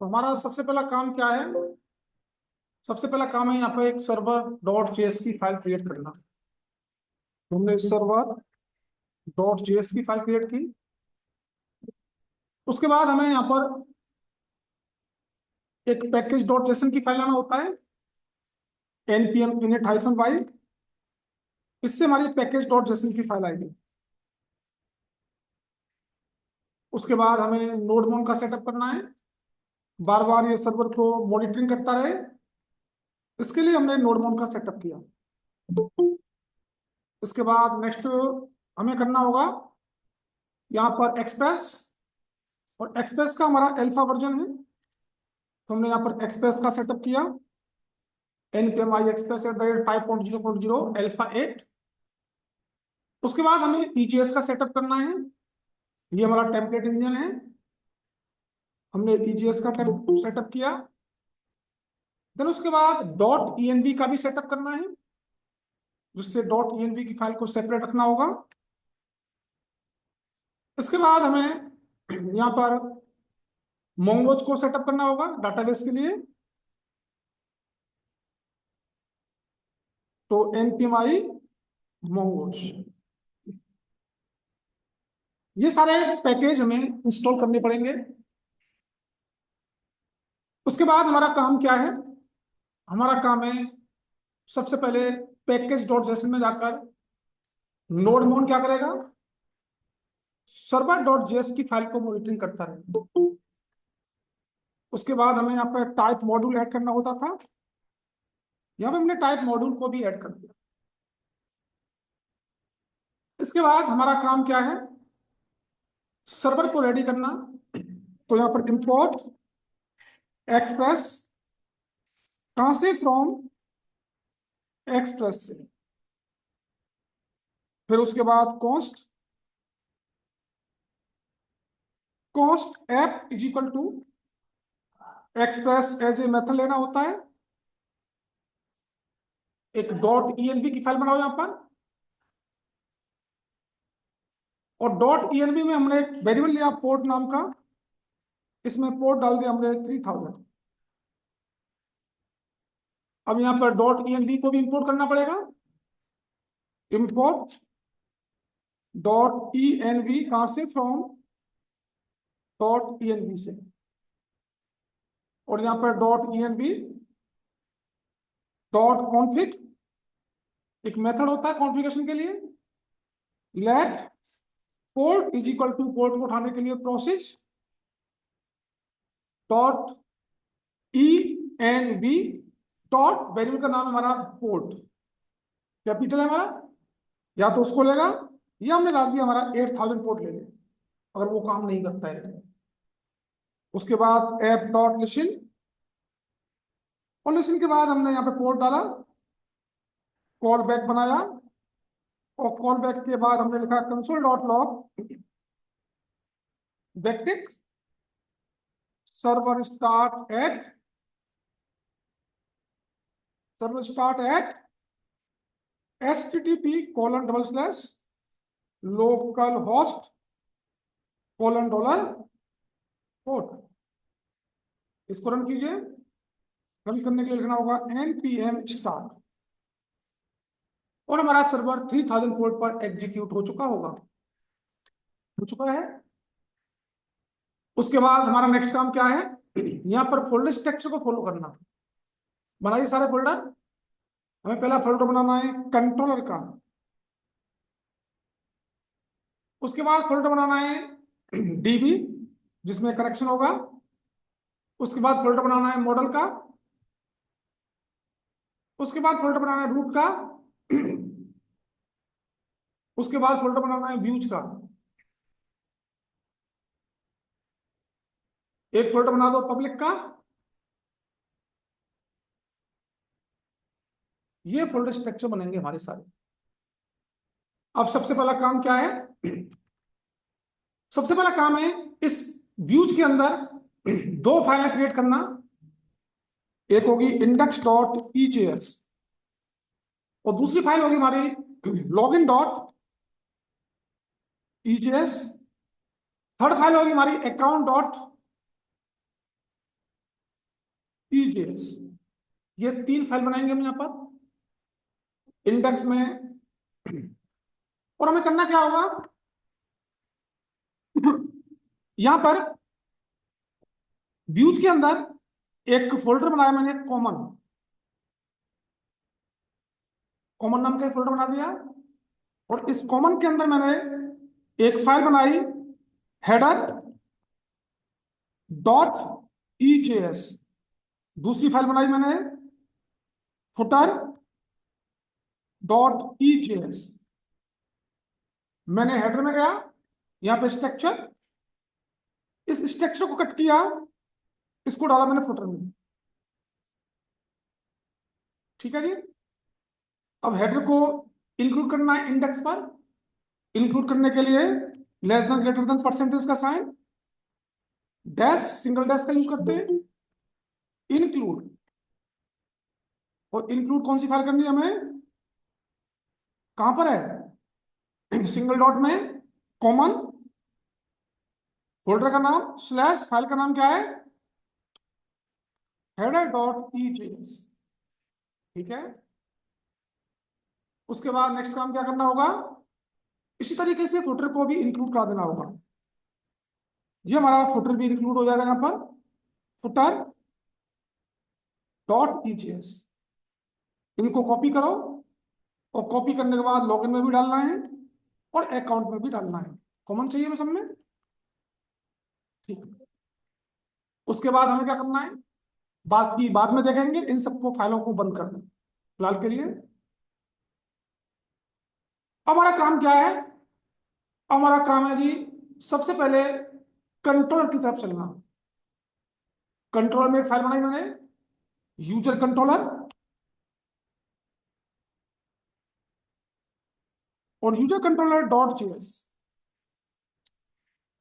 तो हमारा सबसे पहला काम क्या है? सबसे पहला काम है यहाँ पर एक सर्वर डॉट जेएस की फाइल क्रिएट करना। तो हमने सर्वर डॉट जेएस की फाइल क्रिएट की। उसके बाद हमें यहाँ पर एक पैकेज डॉट जेसन की फाइल लाना होता है, npm init -y। इससे हमारी पैकेज डॉट जेसन की फाइल आएगी। उसके बाद हमें नोडमोन का सेटअप करना है, बार बार ये सर्वर को मॉनिटरिंग करता रहे। इसके लिए हमने नोडमोन का सेटअप किया। इसके बाद नेक्स्ट हमें करना होगा यहाँ पर एक्सप्रेस, और एक्सप्रेस का हमारा अल्फा वर्जन है, तो हमने यहाँ पर एक्सप्रेस का सेटअप किया, npm एक्सप्रेस @5.0.0 अल्फा 8। उसके बाद हमें EJS का सेटअप करना है। ये हमारा टेम्पलेट इंजन है, हमने EJS का सेटअप किया। देन उसके बाद डॉट env का भी सेटअप करना है, जिससे डॉट env की फाइल को सेपरेट रखना होगा। इसके बाद हमें यहाँ पर मोंगोज को सेटअप करना होगा डाटाबेस के लिए, तो npm मोंगोज। ये सारे पैकेज हमें इंस्टॉल करने पड़ेंगे। उसके बाद हमारा काम क्या है? हमारा काम है सबसे पहले पैकेज डॉट जेसन में जाकर नोडमोन क्या करेगा, सर्वर डॉट जेएस की फाइल को मॉनिटरिंग करता रहेगा। उसके बाद हमें यहाँ पर टाइप मॉड्यूल ऐड करना होता था, यहाँ पे हमने टाइप मॉड्यूल को भी ऐड कर दिया। इसके बाद हमारा काम क्या है? सर्वर को रेडी करना। तो यहाँ पर इंपोर्ट एक्सप्रेस, कहां से? फ्रॉम एक्सप्रेस से। फिर उसके बाद const, const app is equal to express as a method लेना होता है। एक डॉट env की फाइल बनाओ यहां पर, और डॉट env में हमने एक वेरिएबल लिया पोर्ट नाम का, इसमें पोर्ट डाल दिया हमने 3000। अब यहां पर डॉट env को भी इंपोर्ट करना पड़ेगा। इंपोर्ट डॉट env, कहां से? फ्रॉम डॉट env से। और यहां पर डॉट env डॉट कॉन्फ़िग, एक मेथड होता है कॉन्फ़िगरेशन के लिए। Let port is equal to, port को उठाने के लिए process dot env dot, variable का नाम है हमारा पोर्ट, कैपिटल है हमारा, या तो उसको लेगा, या हमने डाल दिया हमारा 8000 पोर्ट ले ले अगर वो काम नहीं करता है। उसके बाद ऐप डॉट लिसन, और लिसन के बाद हमने यहाँ पे पोर्ट डाला, कॉल बैक बनाया, और कॉल बैक के बाद हमने लिखा console dot log backtick server start at, server start at http:// local host $port. इसको रन कीजिए। रन करने के लिए लिखना होगा npm स्टार्ट, और हमारा सर्वर 3000 पोर्ट पर एग्जीक्यूट हो चुका होगा, हो चुका है। उसके बाद हमारा नेक्स्ट काम क्या है? यहाँ पर फोल्डर स्ट्रक्चर को फॉलो करना। बनाइए सारे फोल्डर। हमें पहला फोल्डर बनाना है कंट्रोलर का, उसके बाद फोल्डर बनाना है डीबी जिसमें कनेक्शन होगा, उसके बाद फोल्डर बनाना है मॉडल का, उसके बाद फोल्डर बनाना है रूट का, उसके बाद फोल्डर बनाना है व्यूज का। एक फोल्डर बना दो पब्लिक का। ये फोल्डर स्ट्रक्चर बनेंगे हमारे सारे। अब सबसे पहला काम क्या है? सबसे पहला काम है इस व्यूज के अंदर दो फाइलें क्रिएट करना। एक होगी index.ejs, और दूसरी फाइल होगी हमारी login.ejs। थर्ड फाइल होगी हमारी account.ejs। EJS, ये 3 फाइल बनाएंगे हम यहाँ पर इंडेक्स में। और हमें करना क्या होगा, यहां पर व्यूज के अंदर एक फोल्डर बनाया मैंने, कॉमन, कॉमन नाम का एक फोल्डर बना दिया। और इस कॉमन के अंदर मैंने एक फाइल बनाई, हेडर डॉट EJS। दूसरी फाइल बनाई मैंने, फुटर डॉट EJS। मैंने हेडर में गया, यहां पे स्ट्रक्चर, इस स्ट्रक्चर को कट किया, इसको डाला मैंने फुटर में। ठीक है जी। अब हेडर को इंक्लूड करना है इंडेक्स पर। इंक्लूड करने के लिए less than greater than percentage का साइन, डैश, सिंगल डैश का यूज करते हैं, इंक्लूड। और इंक्लूड कौन सी फाइल करनी है हमें, कहां पर है, सिंगल डॉट में, कॉमन, फोल्डर का नाम स्लैश, फाइल का नाम क्या है, हेडर डॉट EJS। ठीक है। उसके बाद नेक्स्ट काम क्या करना होगा, इसी तरीके से फुटर को भी इंक्लूड करा देना होगा। ये हमारा फुटर भी इंक्लूड हो जाएगा यहां पर, फुटर डॉट EJS। इनको कॉपी करो, और कॉपी करने के बाद लॉगिन में भी डालना है और अकाउंट में भी डालना है। कॉमन चाहिए ना सब में, ठीक है। उसके बाद हमें क्या करना है, बाकी बाद में देखेंगे, इन सबको फाइलों को बंद कर दें फिलहाल के लिए। अब हमारा काम क्या है, अब हमारा काम है जी, सबसे पहले कंट्रोलर की तरफ चलना। कंट्रोलर में एक फाइल बनाई मैंने, यूजर कंट्रोलर, और यूजर कंट्रोलर डॉट JS।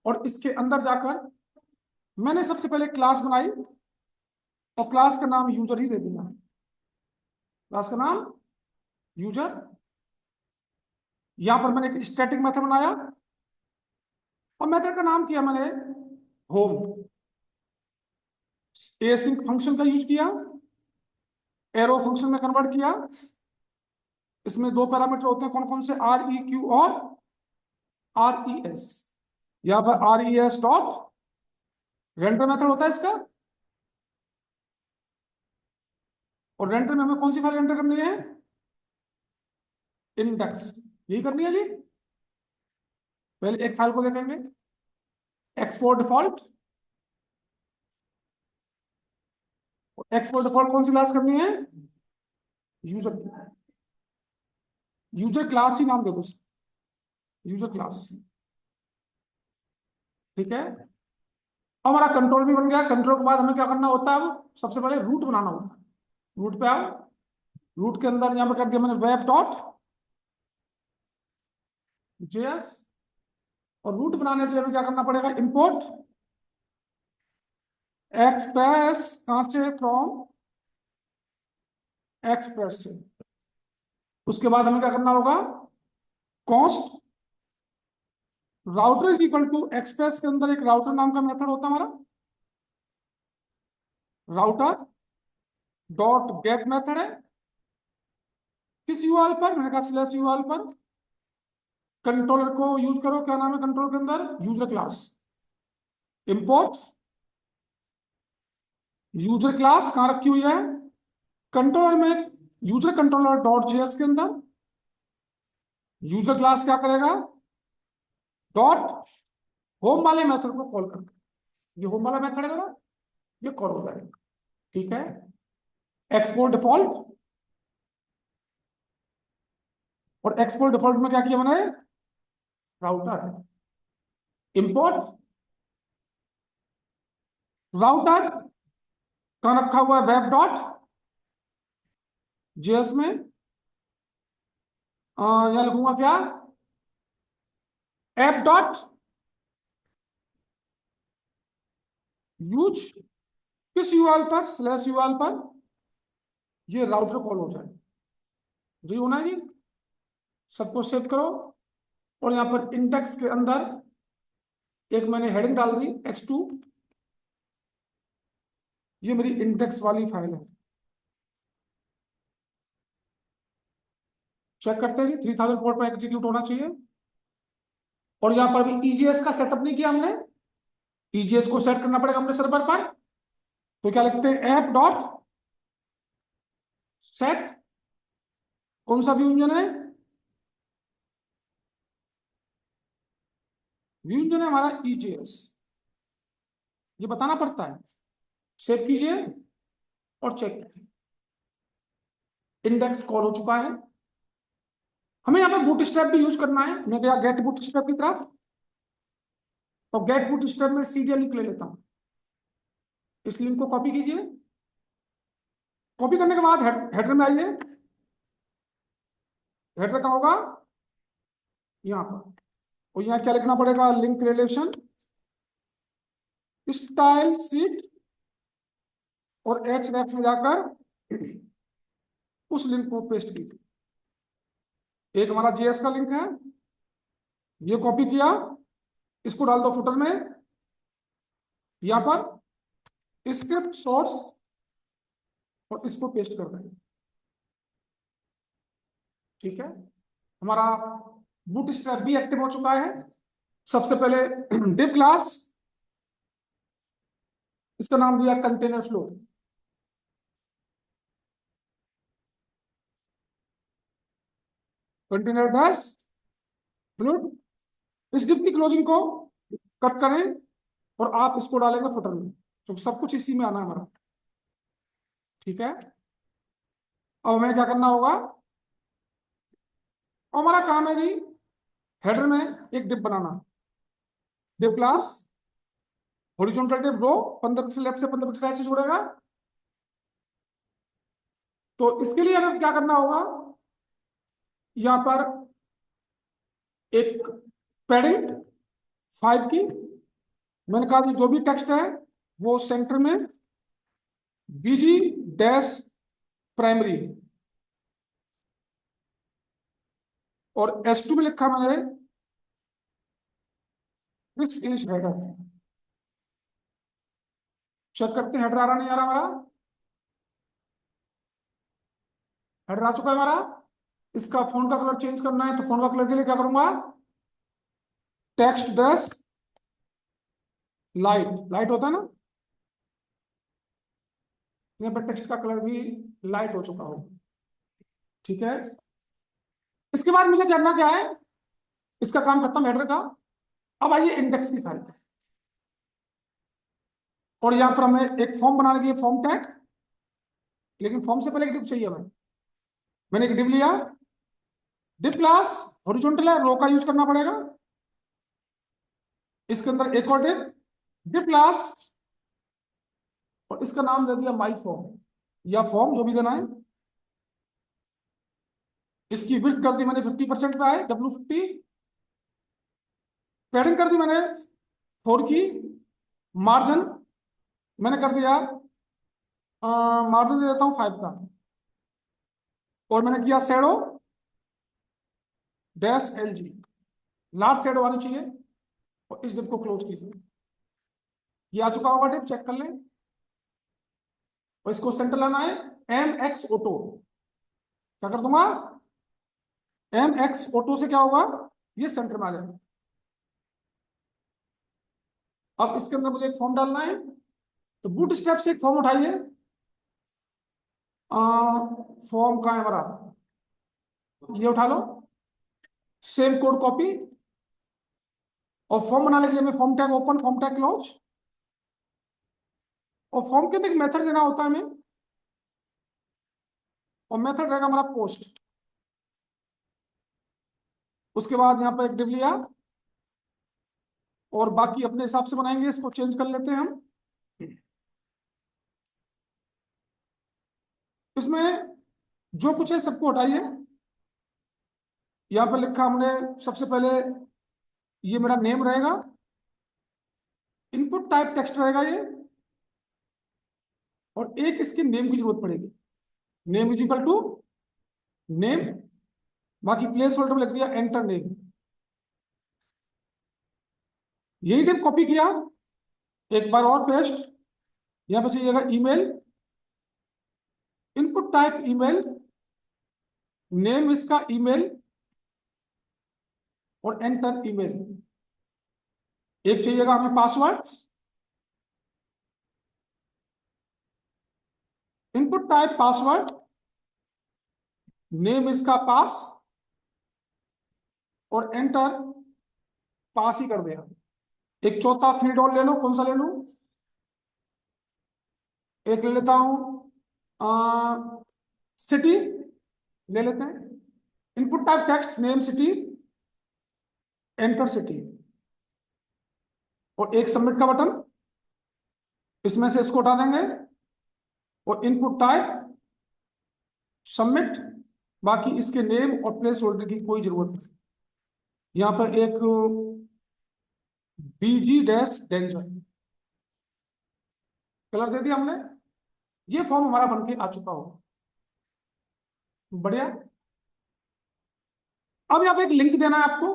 और इसके अंदर जाकर मैंने सबसे पहले क्लास बनाई, और क्लास का नाम यूजर ही दे दिया। क्लास का नाम यूजर। यहां पर मैंने एक स्टैटिक मेथड बनाया, और मेथड का नाम किया मैंने होम। एसिंक फंक्शन का यूज किया, एरो फंक्शन में कन्वर्ट किया। इसमें 2 पैरामीटर होते हैं, कौन कौन से, REQ और RES। यहां पर RES डॉट रेंडर मेथड होता है इसका। और रेंडर में हमें कौन सी फाइल रेंडर करनी है, इंडेक्स, यही करनी है जी। पहले एक फाइल को देखेंगे, एक्सपोर्ट डिफॉल्ट। एक्सपोर्ट डिफॉल्ट कौन सी क्लास करनी है, यूजर। यूजर क्लास ही नाम दे दो, यूजर क्लास। ठीक है। अब हमारा कंट्रोल भी बन गया। कंट्रोल के बाद हमें क्या करना होता है, अब सबसे पहले रूट बनाना होता है। रूट पे आओ, रूट के अंदर यहां पर कर दिया मैंने वेब डॉट JS। और रूट बनाने के लिए हमें क्या करना पड़ेगा, इंपोर्ट एक्सप्रेस, कहां से, फ्रॉम एक्सप्रेस से। उसके बाद हमें क्या करना होगा, const router is equal to express के अंदर एक राउटर नाम का मेथड होता है हमारा, राउटर डॉट गेट मेथड है। किस यूआरएल पर, मैंने कहा स्लैश यूआरएल पर। कंट्रोलर को यूज करो, क्या नाम है कंट्रोल के अंदर, user class. Import user class कहां रखी हुई है, कंट्रोलर में, यूजर कंट्रोलर डॉट JS के अंदर। यूजर क्लास क्या करेगा, डॉट होम वाले मेथड को कॉल करके, ये होम वाला मेथड है मेरा, ये कॉल हो जाएगा। ठीक है। एक्सपोर्ट डिफॉल्ट, और एक्सपोर्ट डिफॉल्ट में क्या किया मैंने, राउटर। इंपोर्ट राउटर कहां रखा हुआ है, वेब डॉट JS में। यहां लिखूंगा क्या, ऐप डॉट यूज, किस यूआरएल पर, स्लैश यूआरएल पर, ये राउटर कॉल हो जाए। जी होना है जी। सबको सेव करो। और यहां पर इंडेक्स के अंदर एक मैंने हेडिंग डाल दी, H2। ये मेरी इंडेक्स वाली फाइल है। चेक करते हैं जी, 3000 पोर्ट पर एग्जीक्यूट होना चाहिए। और यहां पर भी ईजीएस का सेटअप नहीं किया हमने, ईजीएस को सेट करना पड़ेगा अपने सर्वर पर। तो क्या लिखते हैं, ऐप डॉट सेट, कौन सा व्यू इंजन है, व्यू इंजन है हमारा ईजीएस, ये बताना पड़ता है। सेव कीजिए और चेक कीजिए, इंडेक्स कॉल हो चुका है। हमें यहाँ पे बूटस्ट्रैप भी यूज करना है, मैं गया गेट बूटस्ट्रैप की तरफ, तो गेट बूटस्ट्रैप में सीरियल लिंक ले लेता हूं। इस लिंक को कॉपी कीजिए, कॉपी करने के बाद हेडर में आइए। हेडर कहाँ होगा, यहाँ पर। और यहाँ क्या लिखना पड़ेगा, लिंक रिलेशन स्टाइल सीट, और एच रेफ में जाकर उस लिंक को पेस्ट कीजिए। एक हमारा जेएस का लिंक है, ये कॉपी किया, इसको डाल दो फुटर में, यहां पर स्क्रिप्ट सोर्स, और इसको पेस्ट कर देंगे। ठीक है, हमारा बूटस्ट्रैप भी एक्टिव हो चुका है। सबसे पहले डिव क्लास, इसका नाम दिया container flow. Container dash flow, इस डिव की क्लोजिंग को कट करें और आप इसको डालेंगे फुटर में, तो सब कुछ इसी में आना है हमारा। ठीक है, अब हमें क्या करना होगा, और हमारा काम है जी हेडर में एक डिव बनाना। डिव क्लास हॉरिजॉन्टल डिव रो 15 पिक्सल लेफ्ट से 15 पिक्सल राइट से जुड़ेगा। तो इसके लिए हमें क्या करना होगा, यहां पर एक पैडिंग 5 की, मैंने कहा कि जो भी टेक्स्ट है वो सेंटर में बीजी डैश प्राइमरी, और S2 में लिखा मैंने दिस इज हेडर। चेक करते हैं हेडर आ रहा नहीं आ रहा हमारा, हेडर आ चुका है हमारा। इसका फोन का कलर चेंज करना है, तो फोन का कलर के लिए क्या करूंगा, टेक्स्ट डैश लाइट, लाइट होता है ना, यहाँ पर टेक्स्ट का कलर भी लाइट हो चुका हो। ठीक है, इसके बाद मुझे करना क्या है, इसका काम खत्म हेडर का। अब आइए इंडेक्स की फाइल पे, और यहां पर हमें एक फॉर्म बनाने के लिए फॉर्म टैग, लेकिन फॉर्म से पहले एक डिव चाहिए हमें। मैंने एक डिव लिया, डिव क्लास हॉरिजॉन्टल है, रो का यूज करना पड़ेगा। इसके अंदर एक और डिव, डिव क्लास, और इसका नाम दे दिया माई फॉर्म, या फॉर्म जो भी देना है। इसकी विड्थ कर दी मैंने 50% पे आए, W50। पैडिंग कर दी मैंने 4 की, मार्जिन मैंने कर दिया, मार्जिन दे देता हूं 5 का, और मैंने किया shadow dash LG, large shadow आनी चाहिए, और इस डिव को क्लोज कीजिए। ये आ चुका होगा डिव, चेक कर लें। और इसको सेंटर लाना है, MX ऑटो, क्या कर दूंगा, MX ऑटो से क्या होगा, ये सेंटर में आ जाएगा। अब इसके अंदर मुझे एक फॉर्म डालना है, तो बूट स्टेप से एक फॉर्म उठाइए। फॉर्म कहाँ है हमारा, ये उठा लो, सेम कोड कॉपी, और फॉर्म बनाने के लिए हमें form tag open, form tag close, और फॉर्म के अंदर एक मेथड देना होता है हमें, और मेथड रहेगा हमारा पोस्ट। उसके बाद यहाँ पर एक डिव लिया, और बाकी अपने हिसाब से बनाएंगे, इसको चेंज कर लेते हैं हम। इसमें जो कुछ है सबको हटाइए। यहाँ पर लिखा हमने सबसे पहले, ये मेरा नेम रहेगा, इनपुट टाइप टेक्स्ट रहेगा ये, और एक इसकी नेम की जरूरत पड़ेगी, name is equal to name, बाकी प्लेस होल्डर में लिख दिया एंटर नेम। यही डिव कॉपी किया, एक बार और पेस्ट, यहां पर चाहिएगा email, input type email, name इसका ईमेल और एंटर ईमेल। एक चाहिएगा हमें password, input type password, name इसका पास और एंटर, पास ही कर देगा। एक चौथा फील्ड और ले लो, कौन सा ले लूं? एक ले लेता हूं सिटी, ले लेते हैं। Input type text, name city, enter city, और एक सबमिट का बटन, इसमें से इसको उठा देंगे और इनपुट टाइप सबमिट। बाकी इसके नेम और प्लेस होल्डर की कोई जरूरत नहीं। यहां पर एक बीजी डैश डेंजर कलर दे दिया हमने। ये फॉर्म हमारा बनके आ चुका होगा। बढ़िया। अब यहाँ पे एक लिंक देना है आपको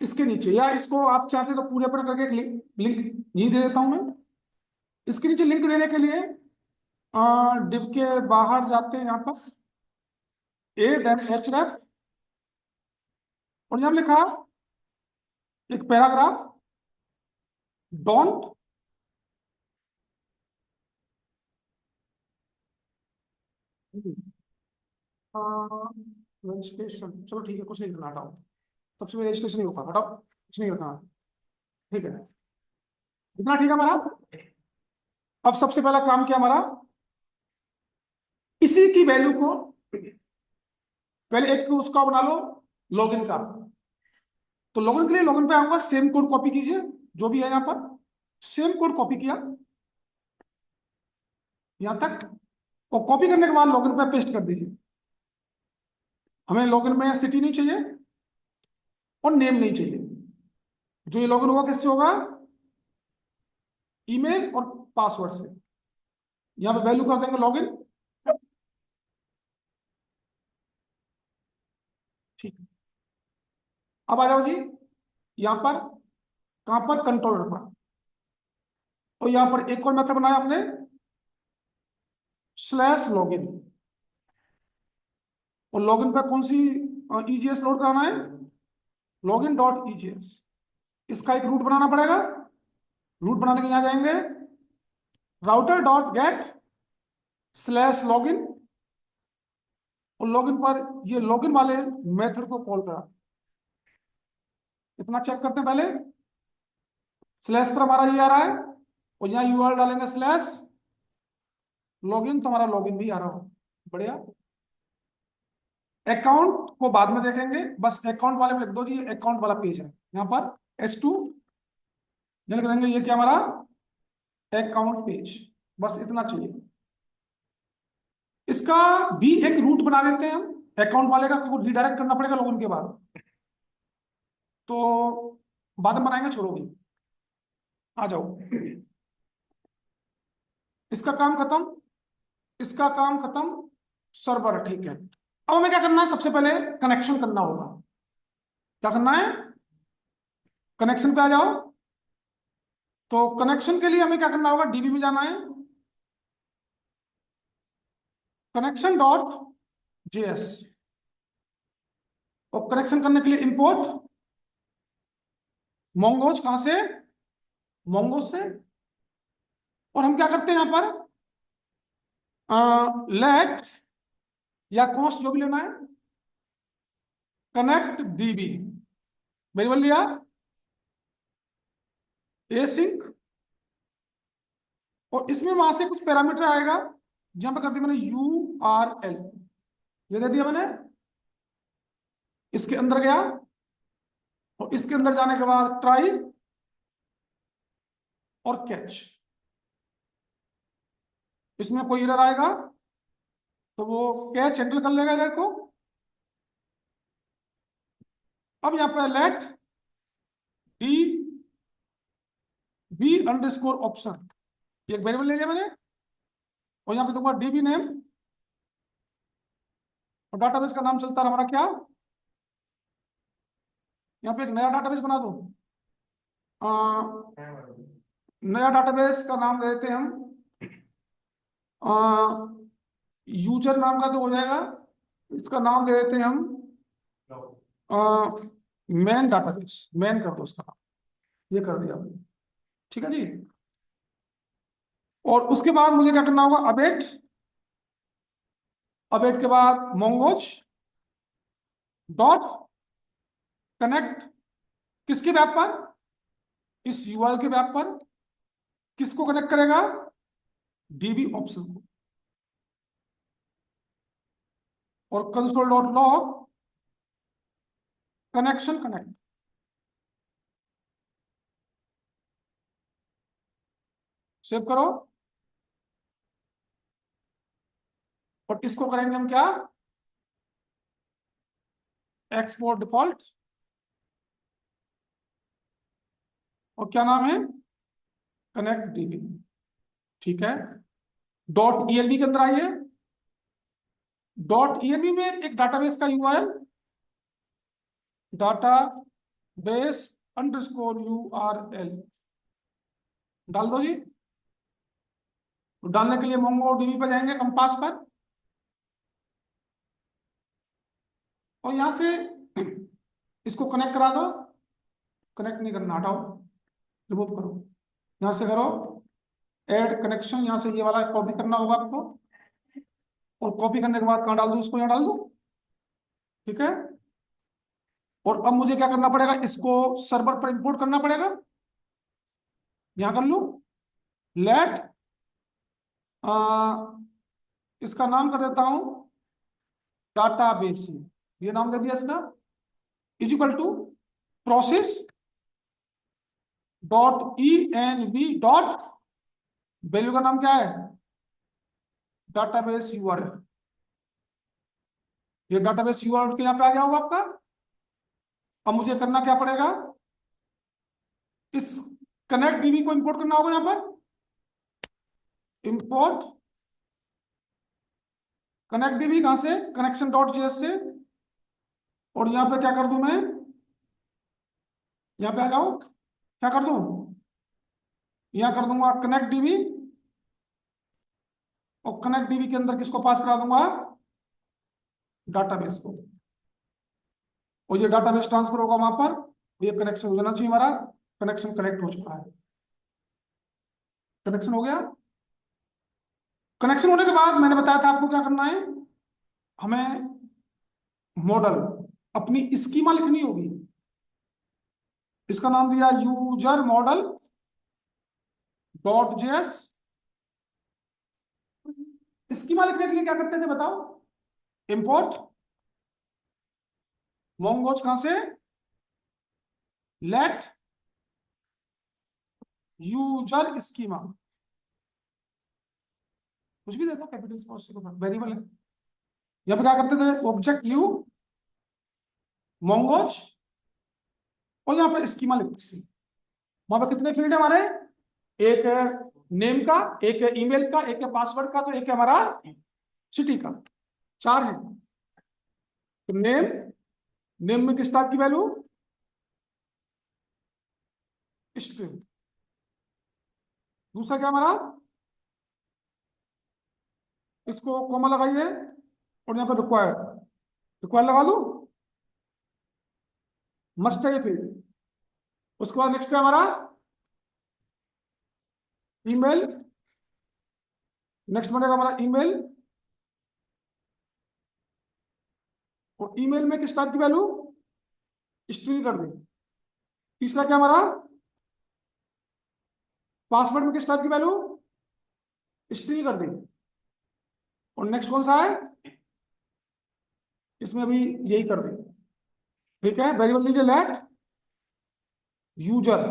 इसके नीचे, या इसको आप चाहते तो पूरे पर करके एक लिंक यही दे देता हूं मैं। इसके नीचे लिंक देने के लिए डिव के बाहर जाते हैं, यहाँ पर ए देन एचरेफ, और यहां लिखा एक पैराग्राफ, डोंट रजिस्ट्रेशन। चलो ठीक है, कुछ नहीं करना, हटाओ। सबसे पहले रजिस्ट्रेशन ही होगा, हटाओ, कुछ नहीं करना। ठीक है, इतना ठीक है हमारा। अब सबसे पहला काम क्या हमारा, इसी की वैल्यू को पहले एक उसका बना लो लॉगिन का। तो लॉगिन के लिए लॉगिन पे आऊंगा, सेम कोड कॉपी कीजिए, जो भी है यहां पर सेम कोड कॉपी किया यहां तक, और कॉपी करने के बाद लॉगिन पे पेस्ट कर दीजिए। हमें लॉगिन में सिटी नहीं चाहिए और नेम नहीं चाहिए। जो ये लॉगिन होगा किससे होगा? ईमेल और पासवर्ड से। यहां पे वैल्यू कर देंगे लॉगिन। ठीक है, अब आ जाओ जी यहां पर, कहां पर? कंट्रोलर पर। और यहां पर एक और मेथड बनाया हमने, स्लैश लॉगिन। और लॉगिन पर कौन सी ईजीएस लोड कराना है? Login dot EGS. इसका एक रूट बनाना पड़ेगा। रूट बनाने के यहां जाएंगे, router dot gate slash login, और लॉगिन पर ये लॉगिन वाले मेथड को कॉल करा। इतना चेक करते हैं पहले। स्लैश पर हमारा ये आ रहा है, और यहाँ यूआरएल डालेंगे स्लैश लॉगिन, तो हमारा लॉगिन भी आ रहा हो। बढ़िया। अकाउंट को बाद में देखेंगे, बस अकाउंट वाले में लिख दो जी, अकाउंट वाला पेज है यहाँ पर S2, लिख देंगे ये क्या हमारा अकाउंट पेज। बस इतना चाहिए। इसका भी एक रूट बना देते हैं हम अकाउंट वाले का, क्योंकि रिडायरेक्ट करना पड़ेगा लॉगिन के बाद, तो बाद में बनाएंगे, छोड़ोगे। आ जाओ, इसका काम खत्म, इसका काम खत्म। सर्वर ठीक है। अब हमें क्या करना है? सबसे पहले कनेक्शन करना होगा। क्या करना है? कनेक्शन पे आ जाओ। तो कनेक्शन के लिए हमें क्या करना होगा? डीबी में जाना है, कनेक्शन डॉट जेएस, और कनेक्शन करने के लिए इंपोर्ट मोंगोज। कहां से? मोंगोज से। और हम क्या करते हैं यहां पर, लेट या कॉस्ट जो भी लेना है, कनेक्ट डीबी वेरिएबल लिया, एसिंक, और इसमें वहां से कुछ पैरामीटर आएगा, जहां पर कर दिया मैंने URL, ये दे दिया मैंने। इसके अंदर गया, और इसके अंदर जाने के बाद ट्राई और कैच। इसमें कोई एरर आएगा तो वो कैच हैंडल कर लेगा एरर को। अब यहां पर let D B underscore option, एक वेरिएबल ले लिया मैंने, और यहां पे दूंगा डीबी नेम, और डाटाबेस का नाम चलता है हमारा क्या, यहाँ पे एक नया डाटाबेस बना दो। नया डाटाबेस का नाम दे देते हैं हम यूजर नाम का तो हो जाएगा, इसका नाम दे देते हैं हम मैन डाटाबेस, मैन कर दो उसका नाम, ये कर दिया हमने। ठीक है जी। और उसके बाद मुझे क्या करना होगा, अबेट, अबेट के बाद मोंगोज डॉट कनेक्ट, किसके वेब पर, इस यूआरएल के वेब पर, किसको कनेक्ट करेगा, डीबी ऑप्शन को, और console dot log connection connect, save करो। और इसको करेंगे हम क्या, एक्सपोर्ट डिफॉल्ट, और क्या नाम है, कनेक्ट डीबी। ठीक है, डॉट ईएलबी के अंदर आइए, डॉट ईएलबी में एक डाटाबेस का URL, data base underscore URL डाल दो जी। तो डालने के लिए मोंगो डीबी पर जाएंगे, कंपास पर, और यहां से इसको कनेक्ट करा दो, कनेक्ट नहीं करना, हटाओ, रिमूव करो, यहां से करो ऐड कनेक्शन, यहां से ये वाला कॉपी करना होगा आपको, और कॉपी करने के बाद कहाँ डाल दूं, इसको यहाँ डाल दूं। ठीक है, और अब मुझे क्या करना पड़ेगा, इसको सर्वर पर इंपोर्ट करना पड़ेगा, यहां कर लूं, लेट, इसका नाम कर देता हूं डाटा बेस, ये नाम दे दिया इसका, is equal to process dot E N V dot, value का नाम क्या है, डाटाबेस यूआरएल, ये डाटाबेस यूआरएल के यहाँ पे आ गया होगा आपका। अब मुझे करना क्या पड़ेगा, इस कनेक्ट डीबी को इंपोर्ट करना होगा यहां पर, इंपोर्ट कनेक्ट डीबी, कहां से, कनेक्शन डॉट जेएस से, और यहां पे क्या कर दूं मैं, यहां पे आ जाओ, क्या कर दूं, यहां कर दूंगा कनेक्ट डीबी, और कनेक्ट डीबी के अंदर किसको पास करा दूंगा, डाटाबेस को, और ये डाटाबेस ट्रांसफर होगा वहां पर, ये कनेक्शन हो जाना चाहिए हमारा, कनेक्शन कनेक्ट हो चुका है, कनेक्शन हो गया। कनेक्शन होने के बाद मैंने बताया था आपको क्या करना है, हमें मॉडल, अपनी स्कीमा लिखनी होगी, इसका नाम दिया user model dot JS. Schema लिखने के लिए क्या करते थे बताओ, इंपोर्ट मोंगोज, कहां से, लेट यूजर स्कीमा, कुछ भी देखो, कैपिटल वेरिएबल है, यहाँ पे क्या करते थे, ऑब्जेक्ट यू मोंगोज, और यहाँ पर स्कीमा लिखते थे। वहां पर कितने फील्ड है हमारे, एक है नेम का, एक है ईमेल का, एक है पासवर्ड का, तो एक है हमारा सिटी का, चार है। तो नेम, नेम में किस टाइप की वैल्यू, स्ट्रिंग, दूसरा क्या हमारा, इसको कॉमा लगाइए, और यहाँ पर रिक्वायर्ड, रिक्वायर्ड लगा दो, मस्ट है ये फील्ड। उसके बाद नेक्स्ट है हमारा ईमेल, नेक्स्ट बनेगा हमारा ईमेल, और ईमेल में किस टाइप की वैल्यू, स्ट्रिंग कर दी। तीसरा क्या हमारा, पासवर्ड में किस टाइप की वैल्यू, स्ट्रिंग कर दी। और नेक्स्ट कौन सा है, इसमें भी यही कर दी। ठीक है, वेरिएबल लीजिए लेट यूजर,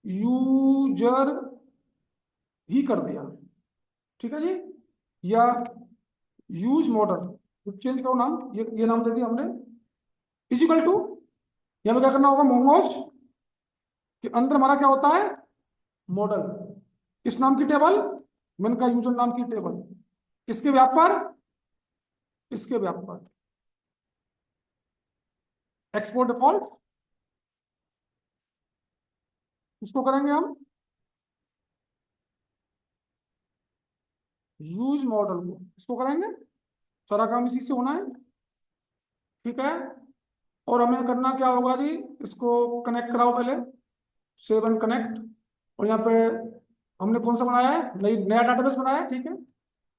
यूजर ही कर दिया। ठीक है जी, या यूज मॉडल, चेंज करो नाम, ये नाम दे दिया हमने, इजिकल टू, यहाँ पे क्या करना होगा, मोमोज के अंदर हमारा क्या होता है, मॉडल, किस नाम की टेबल, मैंने कहा यूजर नाम की टेबल, किसके व्याप पर, इसके व्याप पर, एक्सपोर्ट डिफॉल्ट, इसको करेंगे हम यूज मॉडल को इसको करेंगे, सारा काम इसी से होना है। ठीक है, और हमें करना क्या होगा जी, इसको कनेक्ट कराओ पहले, सेव एंड कनेक्ट। और यहाँ पे हमने कौन सा बनाया है, नया डाटाबेस बनाया है, ठीक है,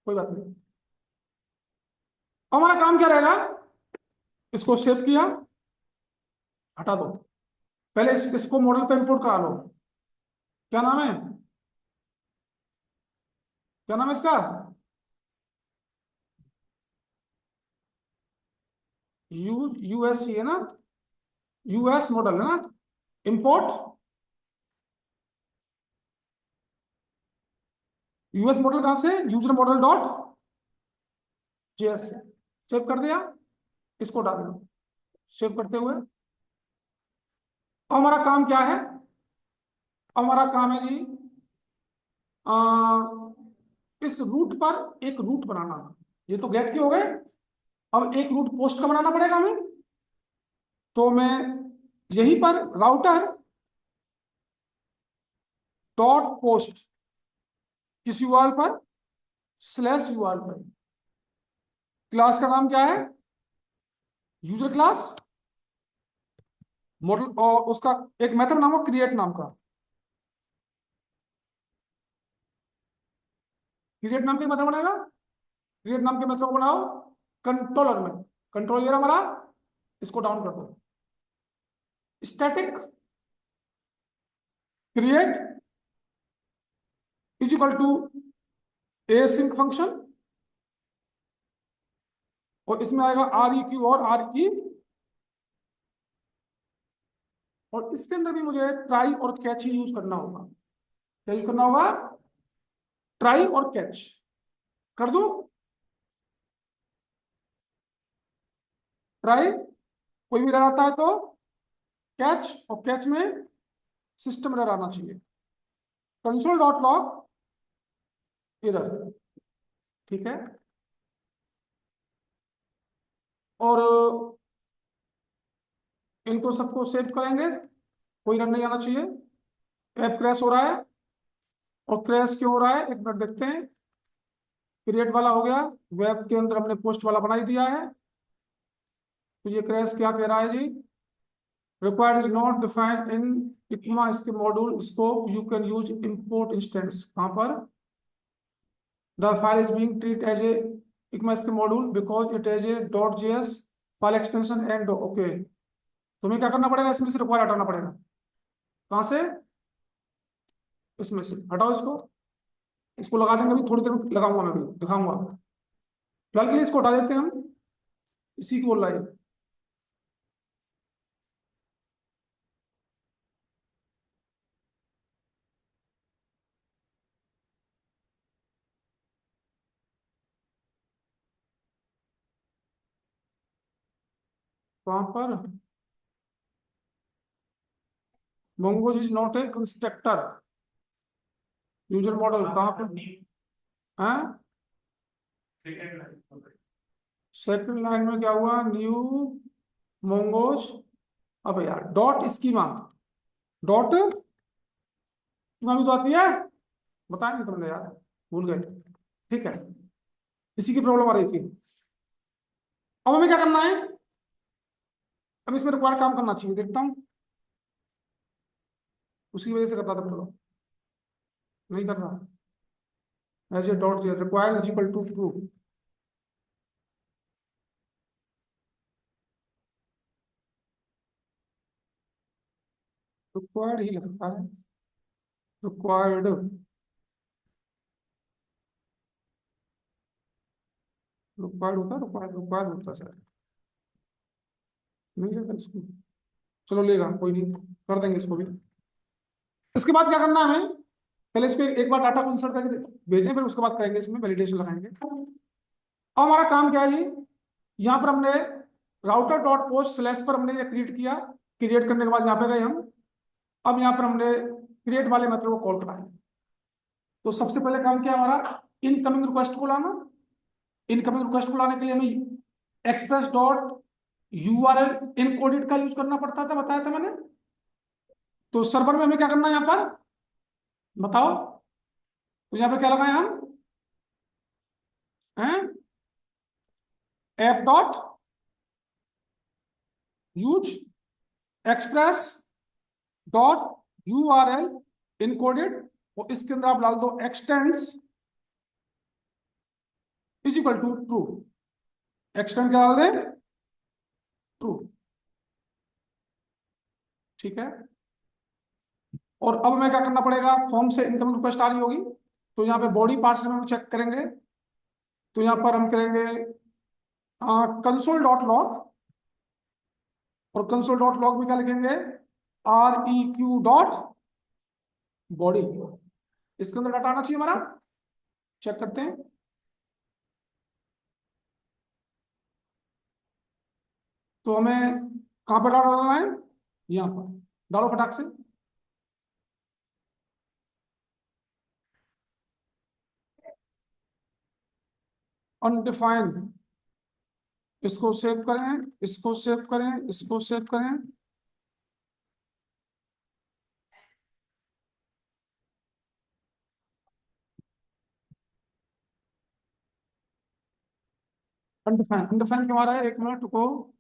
कोई बात नहीं। अब हमारा काम क्या रहेगा, इसको सेव किया, हटा दो, पहले इसको मॉडल पे इंपोर्ट करा लो। क्या नाम है, क्या नाम है इसका, यूएस है ना, यूएस मॉडल है ना, इंपोर्ट यूएस मॉडल कहां से, यूजर मॉडल डॉट जेएस से। सेव कर दिया, इसको डाल देना, सेव करते हुए। अब हमारा काम क्या है, अब हमारा काम है जी, आ, इस रूट पर एक रूट बनाना। ये तो गेट के हो गए, अब एक रूट पोस्ट का बनाना पड़ेगा हमें। तो मैं यहीं पर राउटर डॉट पोस्ट किस यूआरएल पर, स्लैश यूआरएल पर, क्लास का नाम क्या है, यूजर क्लास, मॉडल, और उसका एक मेथड नाम है क्रिएट नाम का, क्रिएट नाम का मेथड बनेगा। क्रिएट नाम के मेथड को बनाओ कंट्रोलर में, कंट्रोल ये रहा हमारा, इसको डाउन कर दो, static create is equal to async function, और इसमें आएगा आर ई क्यू और आर ई, और इसके अंदर भी मुझे ट्राई और कैच ही यूज करना होगा। क्या यूज करना होगा, ट्राई और कैच कर दो। ट्राई कोई भी रहता है तो कैच, और कैच में सिस्टम एरर आना चाहिए, कंसोल डॉट लॉग एरर। ठीक है, और इनको सबको सेव करेंगे, कोई रन नहीं आना चाहिए। ऐप क्रैश हो रहा है, और क्रैश क्यों हो रहा है एक मिनट देखते हैं। क्रिएट वाला हो गया, वेब के अंदर हमने पोस्ट वाला बना ही दिया है। तो ये क्रैश क्या कह रहा है जी, required is not defined in ICMA इसके module scope, you can use import instance। कहाँ पर, the file is being treated as a ICMA इसके module because it has a .js file extension and okay। तुम्हें क्या करना पड़ेगा, इसमें से रिक्वायर हटाना पड़ेगा, कहाँ से, इसमें से हटाओ इसको, इसको लगा देंगे, अभी थोड़ी देर में लगाऊंगा, मैं भी दिखाऊंगा। फिलहाल के लिए इसको हटा देते हैं हम, इसी को बोल रहा है। कहाँ पर, mongoose is not a constructor, user model कहाँ पर, हाँ सेकंड लाइन में क्या हुआ, न्यू मोंगोज, अब यार डॉट स्कीमा, डॉट स्कीमा भी तो आती है, बताया नहीं तुमने यार, भूल गए। ठीक है, इसी की प्रॉब्लम आ रही थी। अब हमें क्या करना है, अब इसमें रिक्वायर्ड काम करना चाहिए, देखता हूँ, उसी वजह से कर रहा था, बोलो नहीं कर रहा, as a dot required is equal to true, required ही लगता है, रिक्वायर्ड, रिक्वायर्ड होता है, रिक्वायर्ड रिक्वायर्ड होता है सर, नहीं लेगा इसको, चलो लेगा कोई नहीं, कर देंगे इसको भी। इसके बाद क्या करना है हमें, पहले इसको एक बार डाटा को इंसर्ट करके भेजें, फिर उसके बाद करेंगे इसमें वैलिडेशन लगाएंगे। अब हमारा काम क्या है जी, यहाँ पर हमने राउटर डॉट पोस्ट स्लैश पर हमने ये क्रिएट किया, क्रिएट करने के बाद यहाँ पे गए हम, अब यहाँ पर हमने क्रिएट वाले मेथड को कॉल कराया। तो सबसे पहले काम क्या है हमारा, इनकमिंग रिक्वेस्ट को लाना, इनकमिंग रिक्वेस्ट को लाने के लिए हमें एक्सप्रेस डॉट यूआरएल इनकोडेड का यूज करना पड़ता था, बताया था मैंने। तो सर्वर में हमें क्या करना है यहाँ पर, बताओ, तो यहाँ पे क्या लगाए हम, app dot use express dot URL encoded, और इसके अंदर आप डाल दो extends is equal to true. Extend क्या डाल दें? ट्रू। ठीक है। और अब हमें क्या करना पड़ेगा? फॉर्म से इनकम रिक्वेस्ट आ रही होगी, तो यहाँ पे बॉडी पार्ट्स में हम चेक करेंगे। तो यहाँ पर हम करेंगे कंसोल डॉट लॉग, और कंसोल डॉट लॉग में क्या लिखेंगे? REQ dot body. इसके अंदर डाटा आना चाहिए हमारा। चेक करते हैं। तो हमें कहाँ पर डाटा डालना है? यहाँ पर डालो फटाक से। अनडिफाइंड, इसको सेव करें, इसको सेव करें, इसको सेव करें। अनडिफाइंड, अनडिफाइंड क्यों आ रहा है? एक मिनट रुको।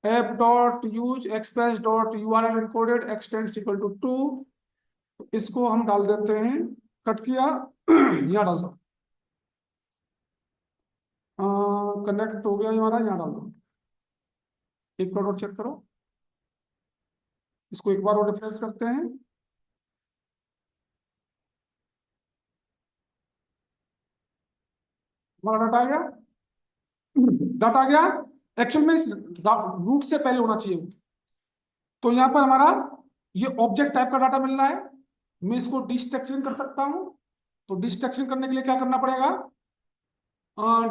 App dot use express dot URL encoded extends equal to true, इसको हम डाल देते हैं। कट किया यहाँ डाल दो। कनेक्ट हो गया ये हमारा, यहाँ डाल दो। एक मिनट और चेक करो, इसको एक बार और रिफ्रेश करते हैं। हमारा डाटा आ गया, डाटा आ गया। एक्चुअल में इस रूट से पहले होना चाहिए। तो यहाँ पर हमारा ये ऑब्जेक्ट टाइप का डाटा मिल रहा है। मैं इसको डिस्ट्रक्शन कर सकता हूँ। तो डिस्ट्रक्शन करने के लिए क्या करना पड़ेगा?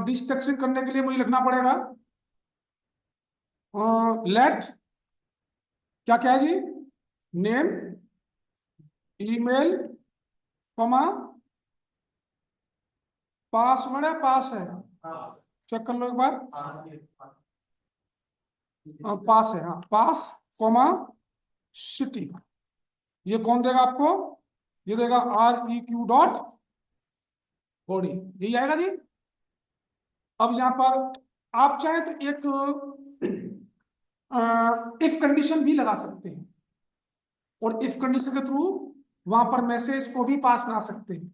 डिस्ट्रक्शन करने के लिए मुझे लिखना पड़ेगा लेट, क्या क्या है जी? नेम, ईमेल, कॉमा, पासवर्ड है, पास है, चेक कर लो एक बार। पास है, हाँ पास, कॉमा, सिटी। ये कौन देगा आपको? ये देगा REQ डॉट बॉडी। यही आएगा जी। अब यहां पर आप चाहे तो एक इफ कंडीशन भी लगा सकते हैं, और इफ कंडीशन के थ्रू वहां पर मैसेज को भी पास करा सकते हैं।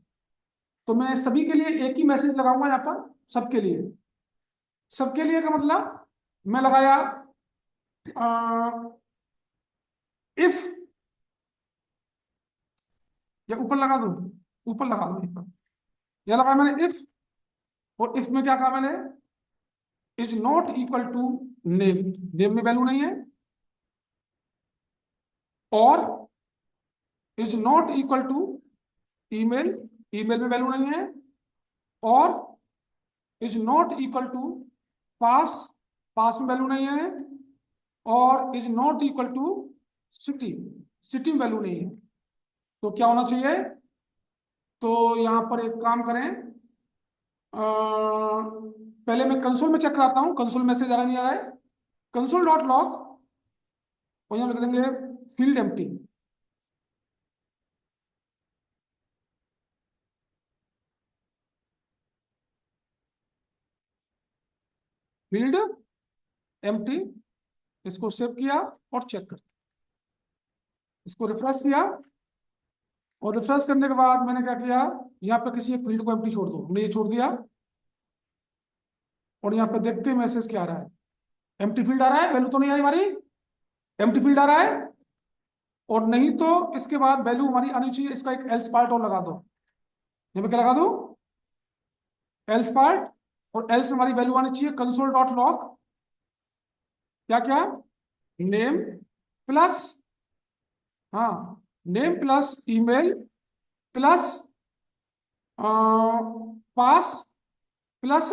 तो मैं सभी के लिए एक ही मैसेज लगाऊंगा यहाँ पर, सबके लिए। सबके लिए का मतलब मैं लगाया इफ, या ऊपर लगा दूं? ऊपर लगा दूं यहीं पर। यह लगाया मैंने इफ, और इफ में क्या कहा मैंने? Is not equal to name, name में वैल्यू नहीं है। और is not equal to email, email में वैल्यू नहीं है। और is not equal to pass, pass में वैल्यू नहीं है। और is not equal to city, city में वैल्यू नहीं है। तो क्या होना चाहिए? तो यहां पर एक काम करें, पहले मैं कंसोल में चेक कराता हूं, कंसोल मैसेज आ रहा नहीं आ रहा है। कंसोल डॉट लॉग, और यहां लिख देंगे फील्ड एम्प्टी। फील्ड एम्प्टी, इसको सेव किया और चेक कर, इसको रिफ्रेश किया। और रिफ्रेश करने के बाद मैंने क्या किया? यहाँ पे किसी एक फील्ड को एम्प्टी छोड़ दो, हमने ये छोड़ दिया। और यहाँ पे देखते हैं मैसेज क्या आ रहा है। एम्प्टी फील्ड आ रहा है, वैल्यू तो नहीं आई हमारी। एम्प्टी फील्ड आ रहा है, और नहीं तो इसके बाद वैल्यू हमारी आनी चाहिए। इसका एक एल्स पार्ट और लगा दो। यहाँ पे क्या लगा दो? Else part. और एल्स हमारी वैल्यू आनी चाहिए कंसोल डॉट लॉग, क्या क्या? नेम प्लस, हाँ, name plus email plus past plus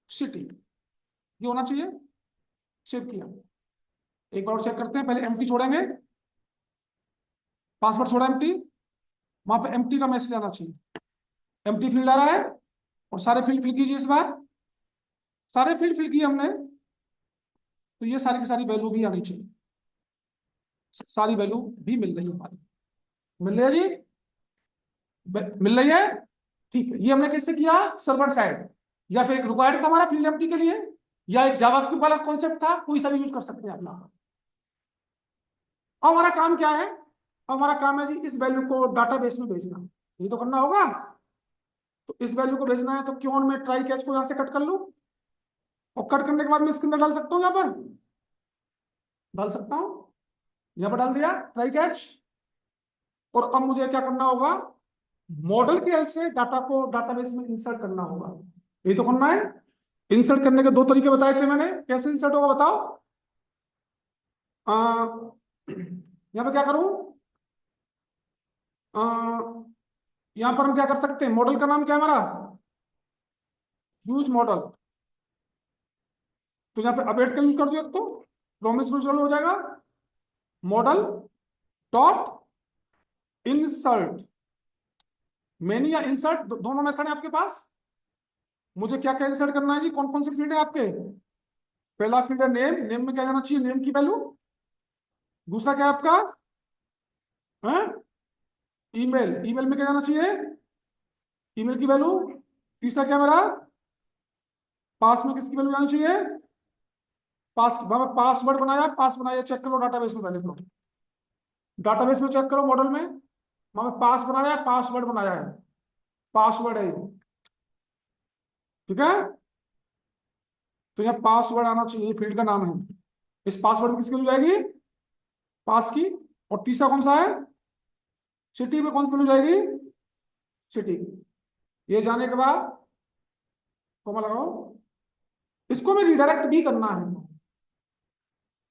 city, ये होना चाहिए। सेव किया। एक बार और चेक करते हैं, पहले एम्प्टी छोड़ेंगे, पासवर्ड छोड़ा एम्प्टी, वहां पे एम्प्टी का मैसेज आना चाहिए। एम्प्टी फील्ड आ रहा है, और सारे फील्ड फिल कीजिए इस बार। सारे फील्ड फिल किए हमने, तो ये सारी की सारी वैल्यू भी आनी चाहिए। सारी वैल्यू भी मिल रही है हमारी। मिल रही है जी? मिल रही है। ठीक है, ये हमने कैसे किया? Server side. या फिर रिक्वायर्ड था हमारा फील्ड एम्प्टी के लिए, या एक जावास्क्रिप्ट वाला कॉन्सेप्ट था, कोई सा भी यूज कर सकते हैं अपना। अब हमारा काम क्या है? अब हमारा काम है जी इस वैल्यू को डाटाबेस में भेजना, ये तो करना होगा। तो इस वैल्यू को भेजना है तो क्यों मैं ट्राई कैच को यहां से कट कर लूं, और कट करने के बाद मैं इसके अंदर डाल सकता हूं, यहां पर डाल सकता हूं, यहां पर डाल दिया ट्राई कैच। और अब मुझे क्या करना होगा, मॉडल की हेल्प से डाटा को डाटाबेस में इंसर्ट करना होगा, ये तो करना है। इंसर्ट करने के दो तरीके बताए थे मैंने, कैसे इंसर्ट होगा बताओ। यहां पर क्या करूं, यहां पर हम क्या कर सकते हैं, मॉडल का नाम क्या है हमारा, यूज मॉडल। तो यहाँ पे अपडेट का यूज कर दिया तो प्रॉमिस विजुअल हो जाएगा, मॉडल डॉट इंसर्ट। मैनी या इंसर्ट दोनों मेथड है आपके पास। मुझे क्या क्या इंसर्ट करना है जी, कौन कौन से फील्ड है आपके। पहला फील्ड है नेम, नेम में क्या जाना चाहिए, नेम की वैल्यू। दूसरा क्या है आपका, ईमेल, ईमेल में क्या जाना चाहिए, ईमेल की वैल्यू। तीसरा क्या मेरा, पास में किसकी वैल्यू जानी चाहिए, पास, पासवर्ड बनाया, पास बनाया, चेक करो डाटाबेस में, पहले तो डाटाबेस में चेक करो मॉडल में, वहां पे पास बनाया है, पासवर्ड बनाया है, पासवर्ड है ये, ठीक है। तो यहाँ पासवर्ड आना चाहिए, फील्ड का नाम है। इस पासवर्ड में किसकी वैल्यू जाएगी, पास की। और तीसरा कौन सा है, सिटी में कौन सी वैल्यू जाएगी, सिटी। ये जाने के बाद कॉमा लगाओ, इसको हमें रिडायरेक्ट भी करना है।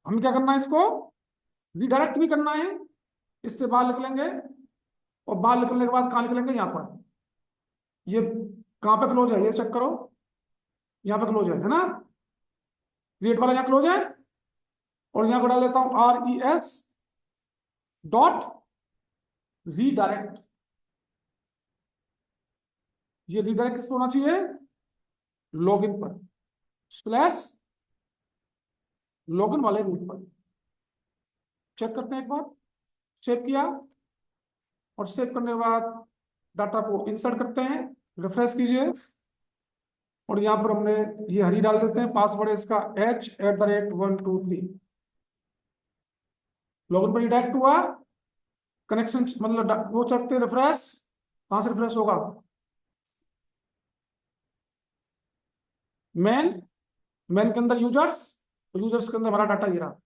हम क्या करना है, इसको रिडायरेक्ट भी करना है। इससे बाहर निकलेंगे, और बाहर निकलने के बाद कहाँ निकलेंगे, यहाँ पर। ये कहाँ पे क्लोज है, ये चेक करो, यहाँ पे क्लोज है ना, क्रिएट वाला यहाँ क्लोज है। और यहाँ पर डाल देता हूं RES डॉट रीडायरेक्ट। ये रीडायरेक्ट किस पे होना चाहिए, लॉगिन पर, स्लैश लॉगिन वाले रूट पर। चेक करते हैं एक बार, सेव किया, और सेव करने के बाद डाटा को इंसर्ट करते हैं, रिफ्रेश कीजिए। और यहां पर हमने ये हरी डाल देते हैं, पासवर्ड है इसका H@123। लॉगिन पर रिडायरेक्ट हुआ, कनेक्शन मतलब वो चलते रिफ्रेश, कहां से रिफ्रेश होगा, मेन, मेन के अंदर यूजर्स, यूजर्स के अंदर हमारा डाटा ये रहा,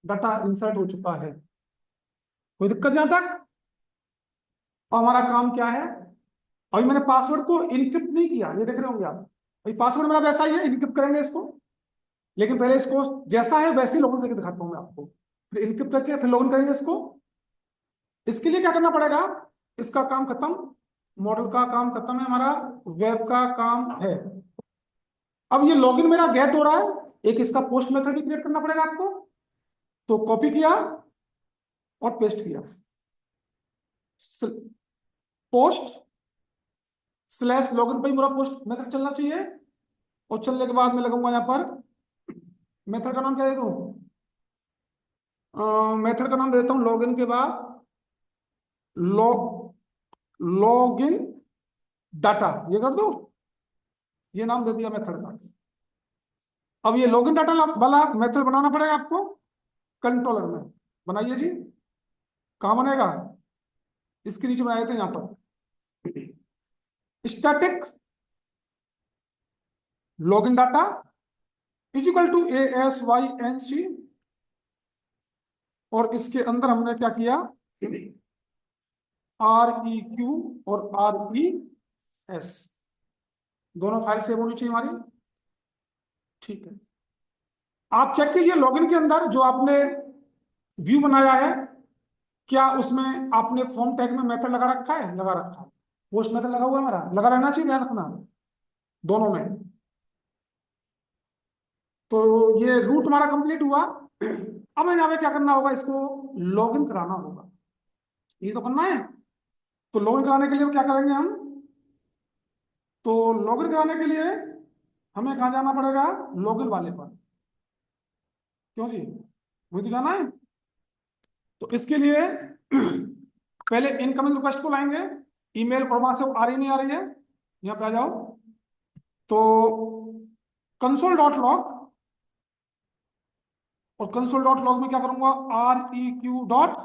डाटा इंसर्ट हो चुका है। कोई दिक्कत यहां तक। और हमारा काम क्या है, अभी मैंने पासवर्ड को इनक्रिप्ट नहीं किया, ये देख रहे होंगे आप, अभी पासवर्ड मेरा वैसा ही है, इनक्रिप्ट करेंगे इसको। लेकिन पहले इसको जैसा है वैसे ही लॉगिन करके दिखाता हूं मैं आपको, फिर इनक्रिप्ट करके फिर लॉगिन करेंगे इसको। इसके लिए क्या करना पड़ेगा, इसका काम खत्म, मॉडल का काम खत्म है, हमारा वेब का काम है। अब ये लॉगिन मेरा गेट हो रहा है, एक इसका पोस्ट मेथड भी क्रिएट करना पड़ेगा आपको। तो कॉपी किया और पेस्ट किया, पोस्ट स्लैश लॉगिन पे ही मेरा पोस्ट मेथड चलना चाहिए। और चलने के बाद मैं लगाऊंगा यहाँ पर, मेथड का नाम क्या दे दूं, मेथड का नाम देता हूं लॉगिन के बाद लॉग लॉगिन डाटा, ये कर दो, ये नाम दे दिया मेथड का। अब ये लॉगिन डाटा वाला मेथड बनाना पड़ेगा आपको कंट्रोलर में, बनाइए जी। कहाँ बनेगा, इसके नीचे बनाए थे यहाँ पर, static login data is equal to ASYNC। और इसके अंदर हमने क्या किया, REQ और RES, दोनों फाइल सेव होनी चाहिए हमारी, ठीक है। आप चेक कीजिए लॉगिन के अंदर जो आपने व्यू बनाया है, क्या उसमें आपने फॉर्म टैग में मेथड लगा रखा है, लगा रखा है, पोस्ट मेथड लगा हुआ है हमारा, लगा रहना चाहिए, ध्यान रखना दोनों में। तो ये रूट हमारा कंप्लीट हुआ। अब यहाँ पे क्या करना होगा, इसको लॉगिन कराना होगा, ये तो करना है। तो लॉगिन कराने के लिए क्या करेंगे हम, तो लॉगिन कराने के लिए हमें कहाँ जाना पड़ेगा, लॉगिन वाले पर, क्यों जी, वही तो जाना है। तो इसके लिए पहले इनकमिंग रिक्वेस्ट को लाएंगे, ईमेल और वहां से आ रही नहीं आ रही है, यहाँ पे आ जाओ, तो कंसोल डॉट लॉग, और कंसोल डॉट लॉग में क्या करूंगा, REQ डॉट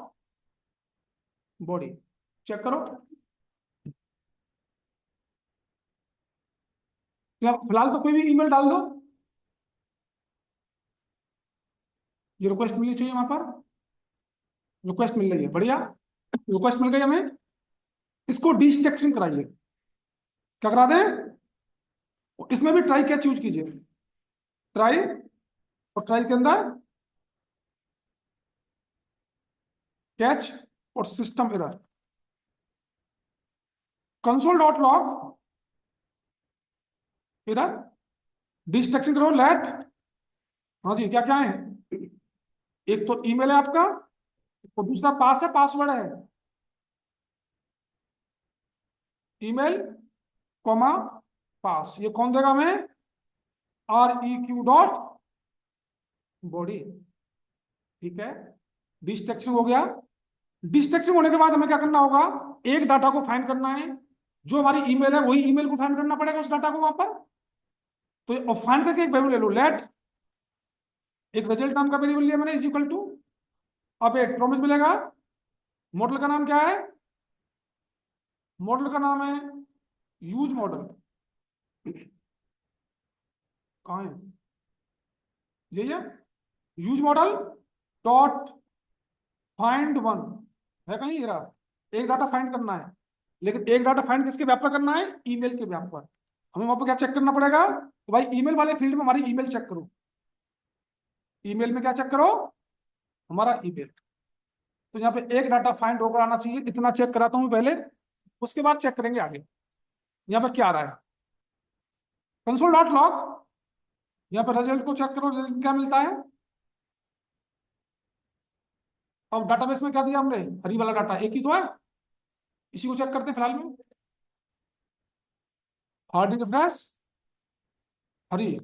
बॉडी, चेक करो। फिलहाल तो कोई भी ईमेल डाल दो, ये रिक्वेस्ट मिलनी चाहिए वहां पर, रिक्वेस्ट मिल रही है, बढ़िया, रिक्वेस्ट मिल गई हमें। इसको डिस्ट्रक्शन कराइए, क्या करा दें, इसमें भी ट्राई कैच यूज कीजिए, ट्राई, और ट्राई के अंदर कैच और system error, console dot log error, destruction करो लेट। हाँ जी, क्या क्या है, एक तो ईमेल है आपका, और दूसरा पास है, पासवर्ड है, ईमेल कॉमा पास, ये कौन देगा हमें, REQ डॉट बॉडी, ठीक है, डिस्ट्रक्शन हो गया। डिस्ट्रक्शन होने के बाद हमें क्या करना होगा, एक डाटा को फाइंड करना है, जो हमारी ईमेल है वही ईमेल को फाइंड करना पड़ेगा, उस डाटा को वहां पर। तो फाइंड करके एक वैल्यू ले लो, लेट, एक रिजल्ट नाम का वेरिएबल लिया मैंने, इज इक्वल टू, अब एक प्रॉमिस मिलेगा, मॉडल का नाम क्या है, मॉडल का नाम है यूज मॉडल, कहाँ है, यही है, use model dot find one, है कहीं, ये रहा, एक डाटा फाइंड करना है, लेकिन एक डाटा फाइंड किसके व्याप पर करना है, ईमेल के व्याप पर। हमें वहां पर क्या चेक करना पड़ेगा, तो भाई ईमेल वाले फील्ड में हमारी ईमेल चेक करो, ईमेल में क्या चेक करो, हमारा ईमेल। तो यहाँ पे एक डाटा फाइंड होकर आना चाहिए, इतना चेक कराता हूँ पहले, उसके बाद चेक करेंगे आगे। यहाँ पे क्या आ रहा है, कंसोल डॉट लॉग, यहाँ पे रिजल्ट को चेक करो, रिजल्ट क्या मिलता है। अब डाटाबेस में क्या दिया हमने, हरी वाला डाटा एक ही तो है, इसी को चेक करते हैं फिलहाल में, हार्ड डिस्क फ्लैश हरी,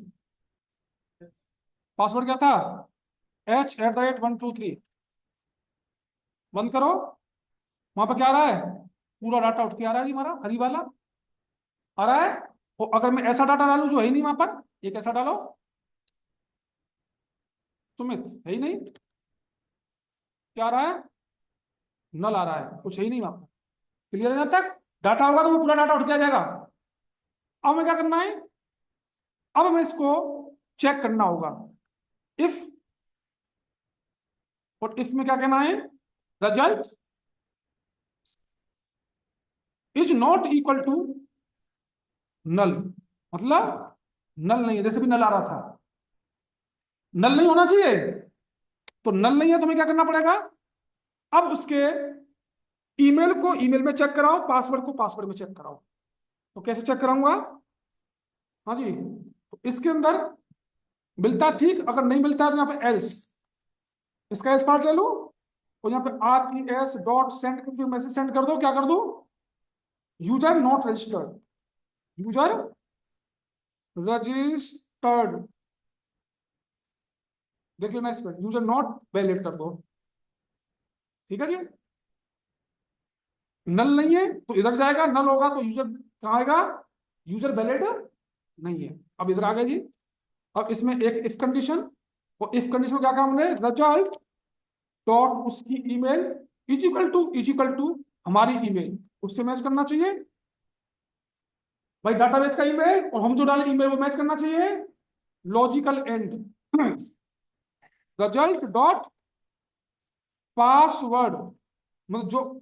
पासवर्ड क्या था, H@123, बंद करो, वहां पर क्या आ रहा है, पूरा डाटा उठ के आ रहा है जी हमारा, हरी वाला आ रहा है। तो अगर मैं ऐसा डाटा डालूं जो है ही नहीं वहां पर, ये कैसा डालो, सुमित है ही नहीं, क्या आ रहा है, नल आ रहा है, कुछ है ही नहीं वहां पर, क्लियर है, जब तक डाटा होगा तो वो पूरा डाटा उठ के आ जाएगा। अब हमें क्या करना है, अब हमें इसको चेक करना होगा, इफ, और इफ में क्या कहना है, result is not equal to null, मतलब नल नहीं है, जैसे भी नल आ रहा था, नल नहीं होना चाहिए, तो नल नहीं है तो हमें क्या करना पड़ेगा, अब उसके ईमेल को ईमेल में चेक कराओ, पासवर्ड को पासवर्ड में चेक कराओ। तो कैसे चेक कराऊंगा, हाँ जी, तो इसके अंदर मिलता ठीक, अगर नहीं मिलता है तो यहाँ पे एल्स, इसका एस पार्ट ले लो, और यहाँ पे RES डॉट सेंड करके मैसेज सेंड कर दो, क्या कर दो, user not registered, user registered, देख लेना इसमें, यूजर नॉट वैलिड कर दो, ठीक है जी। नल नहीं है तो इधर जाएगा, नल होगा तो यूजर कहाँ आएगा, यूजर वैलिड नहीं है। अब इधर आ गए जी, अब इसमें एक इफ कंडीशन, और इफ कंडीशन में क्या कहा हमने, रिजल्ट डॉट उसकी ईमेल इज इक्वल टू हमारी ईमेल, उससे मैच करना चाहिए भाई, डाटाबेस का ईमेल और हम जो डाले ईमेल वो मैच करना चाहिए, logical and, result dot password, मतलब जो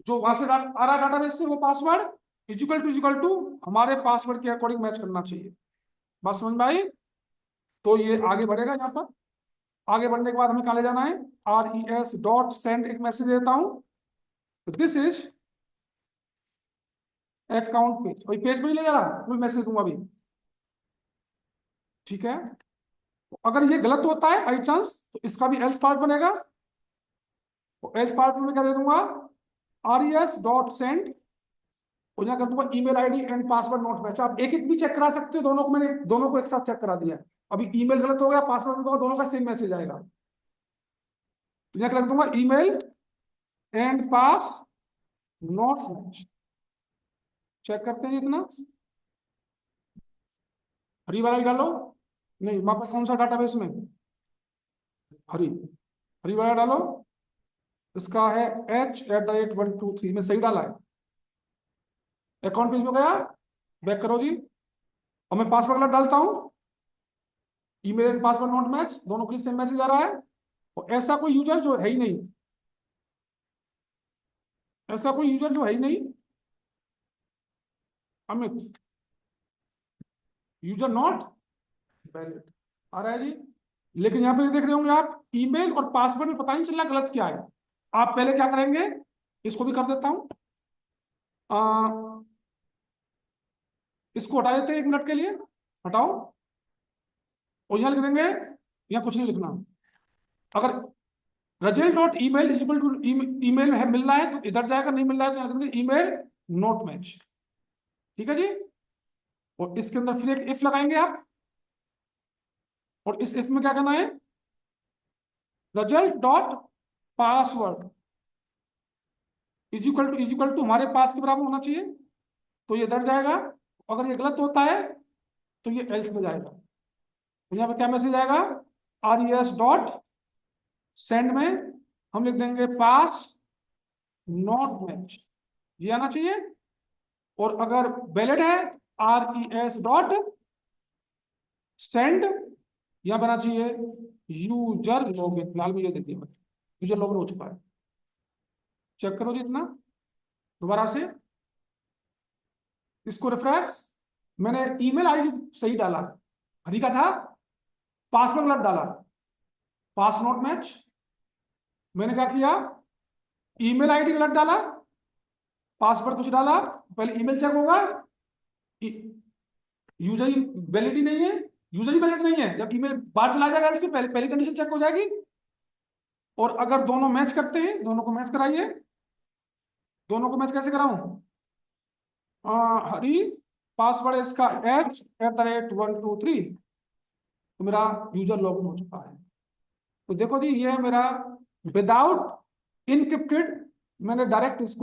जो वहां से आ रहा डाटाबेस से वो पासवर्ड इज इक्वल टू हमारे पासवर्ड के अकॉर्डिंग मैच करना चाहिए। बात समझ में आई, तो ये आगे बढ़ेगा यहाँ पर, आगे बढ़ने के बाद हमें कहा ले जाना है, RES डॉट सेंड, एक मैसेज देता हूं, दिस इज अकाउंट पेज, वही पेज पे ही ले जा रहा, कोई मैसेज दूंगा अभी, ठीक है। तो अगर ये गलत होता है बाई चांस, तो इसका भी एल्स पार्ट बनेगा, तो एल्स पार्ट में क्या दे दूंगा, RES डॉट सेंड, और यहाँ कर दूंगा email ID and password not match. आप एक एक भी चेक करा सकते हो, दोनों को मैंने दोनों को एक साथ चेक करा दिया, अभी ईमेल गलत हो गया, पासवर्ड गलत होगा, दोनों का सेम मैसेज आएगा, तो यहाँ कर दूंगा email and pass not match, check करते हैं इतना, हरी वाला ही डालो। नहीं, हमारे पास कौन सा डाटाबेस में? हरी। हरी वाला डालो। इसका है h@123 में सही डाला है। अकाउंट पेज में गया, बैक करो जी। और मैं पासवर्ड गलत डालता हूँ, email and password not match, दोनों के लिए सेम मैसेज आ रहा है। और ऐसा कोई यूजर जो है ही नहीं, ऐसा कोई यूजर जो है ही नहीं अमित, यूजर नॉट वैलिड आ रहा है जी। लेकिन यहाँ पे देख रहे होंगे आप, ईमेल और पासवर्ड में पता नहीं चल रहा गलत क्या है। आप पहले क्या करेंगे, इसको भी कर देता हूं, इसको हटा देते हैं 1 मिनट के लिए। हटाओ। और यहाँ लिख देंगे, यहाँ कुछ नहीं लिखना। अगर रजेल dot email is equal to email है मिल रहा है तो इधर जाएगा, नहीं मिल रहा है तो यहाँ लिख देंगे ईमेल नॉट मैच। ठीक है जी। और इसके अंदर फिर एक इफ लगाएंगे आप, और इस इफ में क्या करना है, result dot password is equal to हमारे पास के बराबर होना चाहिए, तो ये इधर जाएगा। अगर ये गलत होता है तो ये एल्स में जाएगा। तो यहाँ पे क्या मैसेज आएगा, res डॉट सेंड में हम लिख देंगे पास नॉट मैच, ये आना चाहिए। और अगर वैलिड है res डॉट सेंड, यहां बना चाहिए यूजर लॉगिन। फिलहाल मुझे देखिए, यूजर लॉगिन हो चुका है। चेक करो जी इतना दोबारा से, इसको रिफ्रेश। मैंने ईमेल आईडी सही डाला, हरी का था, पासवर्ड गलत डाला, पास नॉट मैच। मैंने क्या किया, ईमेल आईडी गलत डाला, पासवर्ड कुछ डाला, पहले ईमेल चेक होगा, यूजर ही वैलिड ही नहीं है, यूजर ही वैलिड नहीं है। जब ईमेल बाहर चला जाएगा इसकी पहली कंडीशन चेक हो जाएगी। और अगर दोनों मैच करते हैं, दोनों को मैच कराइए। दोनों को मैच कैसे कराऊं, हरी पासवर्ड इसका h@123, तो मेरा यूजर लॉगिन हो चुका है। तो देखो जी, ये है मेरा विदाउट इनक्रिप्टेड, मैंने डायरेक्ट इसको